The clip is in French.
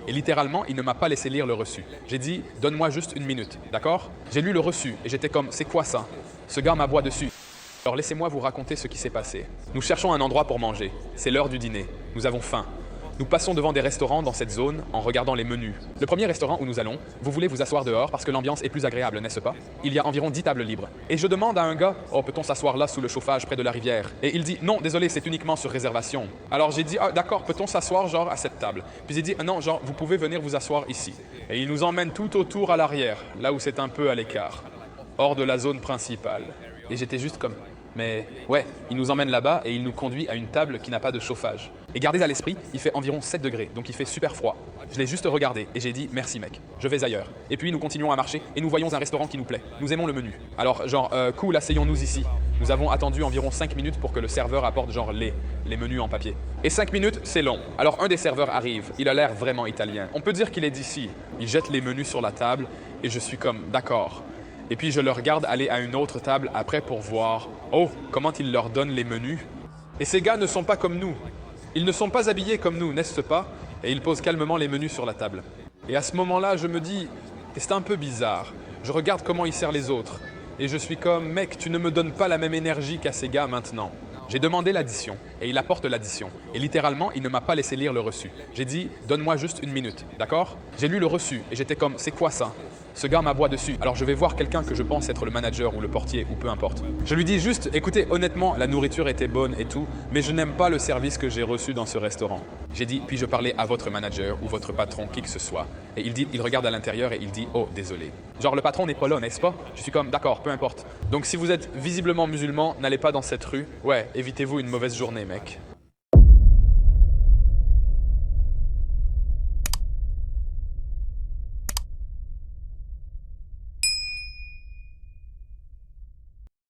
Et littéralement, il ne m'a pas laissé lire le reçu. J'ai dit, donne-moi juste une minute, d'accord? J'ai lu le reçu et j'étais comme, c'est quoi ça? Ce gars m'aboie dessus. Alors laissez-moi vous raconter ce qui s'est passé. Nous cherchons un endroit pour manger. C'est l'heure du dîner. Nous avons faim. Nous passons devant des restaurants dans cette zone en regardant les menus. Le premier restaurant où nous allons, vous voulez vous asseoir dehors parce que l'ambiance est plus agréable, n'est-ce pas? Il y a environ 10 tables libres. Et je demande à un gars, oh, peut-on s'asseoir là sous le chauffage près de la rivière? Et il dit, non, désolé, c'est uniquement sur réservation. Alors j'ai dit, ah, d'accord, peut-on s'asseoir genre à cette table? Puis il dit, ah, non, genre, vous pouvez venir vous asseoir ici. Et il nous emmène tout autour à l'arrière, là où c'est un peu à l'écart, hors de la zone principale. Et j'étais juste comme, mais ouais, il nous emmène là-bas et il nous conduit à une table qui n'a pas de chauffage. Et gardez à l'esprit, il fait environ 7 degrés, donc il fait super froid. Je l'ai juste regardé et j'ai dit merci mec, je vais ailleurs. Et puis nous continuons à marcher et nous voyons un restaurant qui nous plaît. Nous aimons le menu. Alors genre, cool, asseyons-nous ici. Nous avons attendu environ 5 minutes pour que le serveur apporte genre les menus en papier. Et 5 minutes, c'est long. Alors un des serveurs arrive, il a l'air vraiment italien. On peut dire qu'il est d'ici. Il jette les menus sur la table et je suis comme d'accord. Et puis je le regarde aller à une autre table après pour voir, oh, comment il leur donne les menus. Et ces gars ne sont pas comme nous. Ils ne sont pas habillés comme nous, n'est-ce pas? Et ils posent calmement les menus sur la table. Et à ce moment-là, je me dis, c'est un peu bizarre. Je regarde comment il sert les autres. Et je suis comme, mec, tu ne me donnes pas la même énergie qu'à ces gars maintenant. J'ai demandé l'addition, et il apporte l'addition. Et littéralement, il ne m'a pas laissé lire le reçu. J'ai dit, donne-moi juste une minute, d'accord? J'ai lu le reçu, et j'étais comme, c'est quoi ça? Ce gars m'aboie dessus, alors je vais voir quelqu'un que je pense être le manager ou le portier ou peu importe. Je lui dis juste, écoutez, honnêtement, la nourriture était bonne et tout, mais je n'aime pas le service que j'ai reçu dans ce restaurant. J'ai dit, puis-je parler à votre manager ou votre patron, qui que ce soit? Et il regarde à l'intérieur et il dit, oh, désolé. Genre, le patron n'est pas là, n'est-ce pas? Je suis comme, d'accord, peu importe. Donc si vous êtes visiblement musulman, n'allez pas dans cette rue. Ouais, évitez-vous une mauvaise journée, mec.